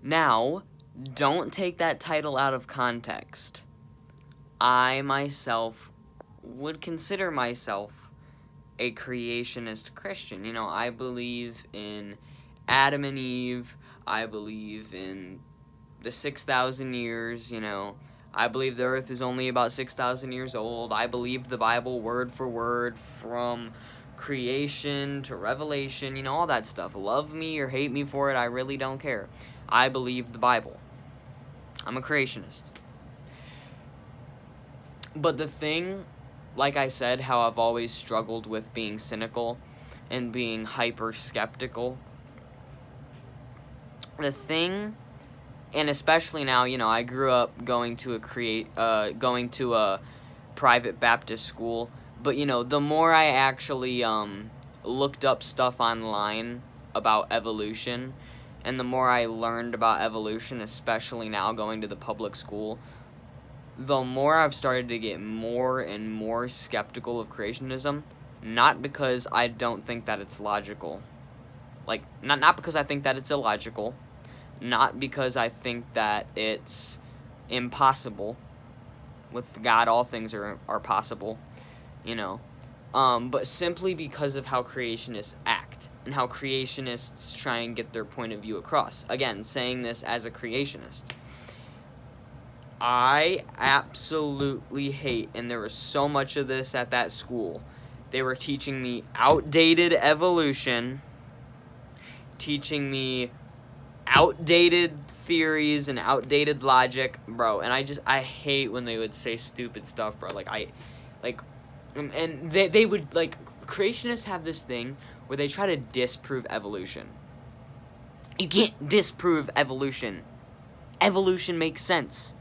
Now, don't take that title out of context. I myself would consider myself a creationist Christian. You know, I believe in Adam and Eve. I believe in the 6,000 years, you know. I believe the earth is only about 6,000 years old. I believe the Bible word for word from creation to Revelation, you know, all that stuff. Love me or hate me for it, I really don't care. I believe the Bible. I'm a creationist. But the thing, like I said, how I've always struggled with being cynical and being hyper skeptical. The thing, and especially now, you know, I grew up going to a private Baptist school, but you know, the more I actually looked up stuff online about evolution, and the more I learned about evolution, especially now going to the public school, the more I've started to get more and more skeptical of creationism, not because I don't think that it's logical. Like, not because I think that it's illogical, not because I think that it's impossible. With God, all things are possible, you know. But simply because of how creationists act and how creationists try and get their point of view across. Again, saying this as a creationist. I absolutely hate, and there was so much of this at that school. They were teaching me outdated evolution, teaching me outdated theories and outdated logic, bro. And I hate when they would say stupid stuff, bro. And they would, like, creationists have this thing where they try to disprove evolution. You can't disprove evolution. Evolution makes sense.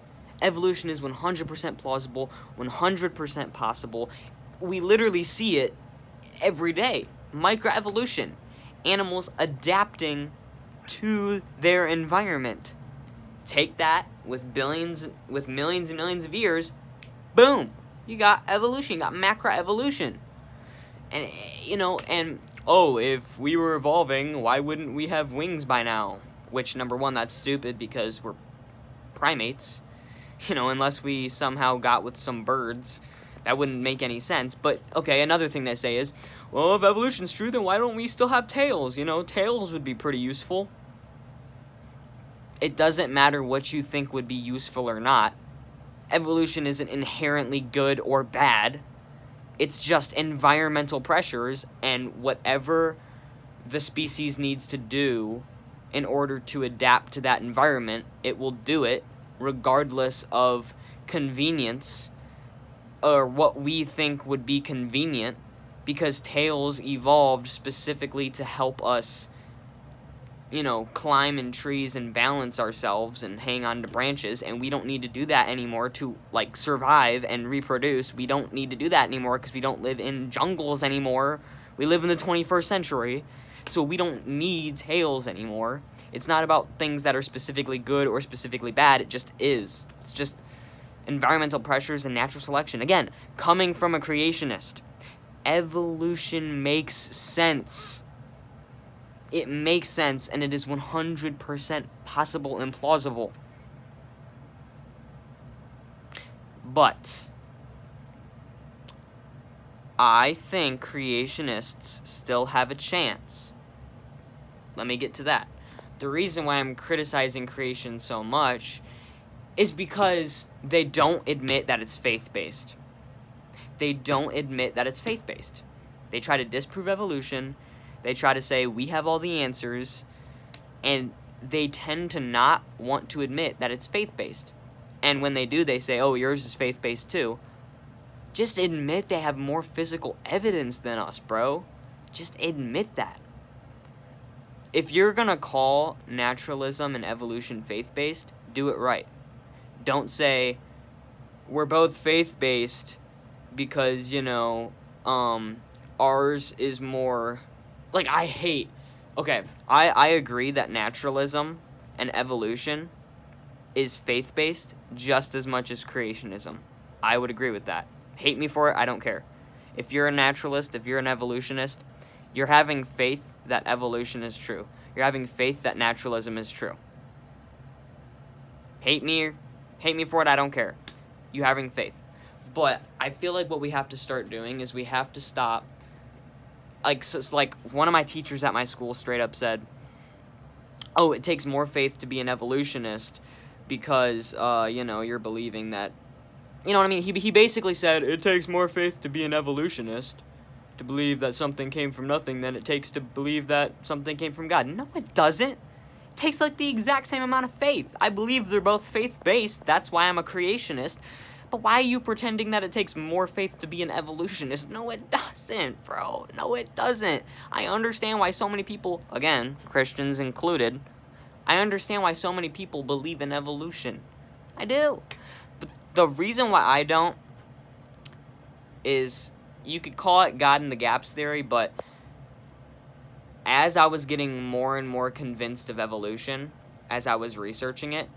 Evolution is 100% plausible, 100% possible. We literally see it every day. Microevolution. Animals adapting to their environment. Take that with millions and millions of years, boom, you got evolution, you got macroevolution. And, you know, if we were evolving, why wouldn't we have wings by now? Which, number one, that's stupid because we're primates. You know, unless we somehow got with some birds, that wouldn't make any sense. But, okay, another thing they say is, well, if evolution's true, then why don't we still have tails? You know, tails would be pretty useful. It doesn't matter what you think would be useful or not. Evolution isn't inherently good or bad. It's just environmental pressures, and whatever the species needs to do in order to adapt to that environment, it will do it regardless of convenience or what we think would be convenient, because tails evolved specifically to help us, you know, climb in trees and balance ourselves and hang on to branches, and we don't need to do that anymore to, like, survive and reproduce. We don't need to do that anymore because we don't live in jungles anymore. We live in the 21st century, so we don't need tails anymore. It's not about things that are specifically good or specifically bad, it just is. It's just environmental pressures and natural selection. Again, coming from a creationist, evolution makes sense. It makes sense, and it is 100% possible and plausible. But I think creationists still have a chance. Let me get to that. The reason why I'm criticizing creation so much is because they don't admit that it's faith-based. They don't admit that it's faith-based. They try to disprove evolution. They try to say, we have all the answers. And they tend to not want to admit that it's faith-based. And when they do, they say, oh, yours is faith-based too. Just admit they have more physical evidence than us, bro. Just admit that. If you're gonna call naturalism and evolution faith-based, do it right. Don't say, we're both faith-based because, you know, ours is more... Like, I agree that naturalism and evolution is faith-based just as much as creationism. I would agree with that. Hate me for it, I don't care. If you're a naturalist, if you're an evolutionist, you're having faith that evolution is true. You're having faith that naturalism is true. Hate me for it, I don't care. You having faith. But I feel like what we have to start doing is we have to stop. Like one of my teachers at my school straight up said, "Oh, it takes more faith to be an evolutionist because you're believing that." You know what I mean? He basically said it takes more faith to be an evolutionist, to believe that something came from nothing, than it takes to believe that something came from God. No, it doesn't. It takes like the exact same amount of faith. I believe they're both faith-based. That's why I'm a creationist. But why are you pretending that it takes more faith to be an evolutionist? No, it doesn't, bro. No, it doesn't. I understand why so many people, again, Christians included, I understand why so many people believe in evolution. I do. But the reason why I don't is, you could call it God in the gaps theory, but as I was getting more and more convinced of evolution, as I was researching it,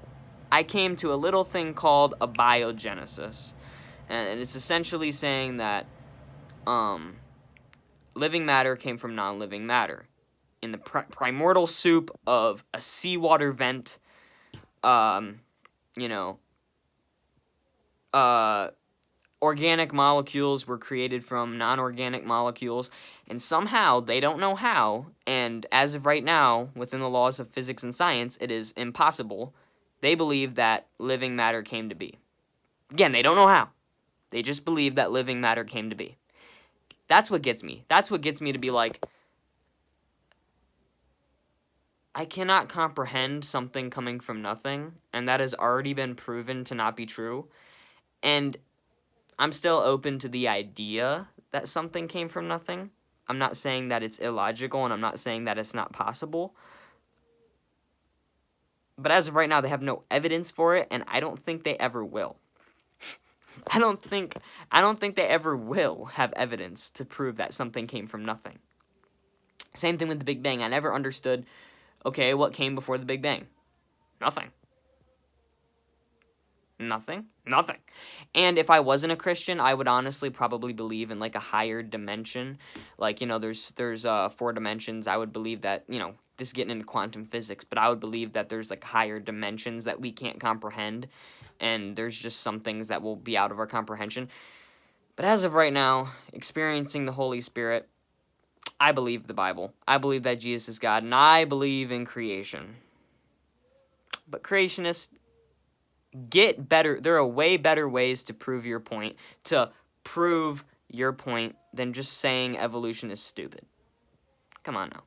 I came to a little thing called abiogenesis. And it's essentially saying that living matter came from non-living matter. In the primordial soup of a seawater vent, you know, organic molecules were created from non-organic molecules, and somehow, they don't know how, and as of right now, within the laws of physics and science, it is impossible. They believe that living matter came to be. Again, they don't know how. They just believe that living matter came to be. That's what gets me. That's what gets me to be like, I cannot comprehend something coming from nothing, and that has already been proven to not be true. And I'm still open to the idea that something came from nothing. I'm not saying that it's illogical, and I'm not saying that it's not possible. But as of right now, they have no evidence for it, and I don't think they ever will. I don't think they ever will have evidence to prove that something came from nothing. Same thing with the Big Bang. I never understood, okay, what came before the Big Bang? Nothing. Nothing. And if I wasn't a Christian, I would honestly probably believe in like a higher dimension. Like, there's 4 dimensions. I would believe that, this is getting into quantum physics, but I would believe that there's like higher dimensions that we can't comprehend, and there's just some things that will be out of our comprehension. But as of right now, experiencing the Holy Spirit, I believe the Bible. I believe that Jesus is God, and I believe in creation. But creationists, get better. There are way better ways to prove your point, than just saying evolution is stupid. Come on now.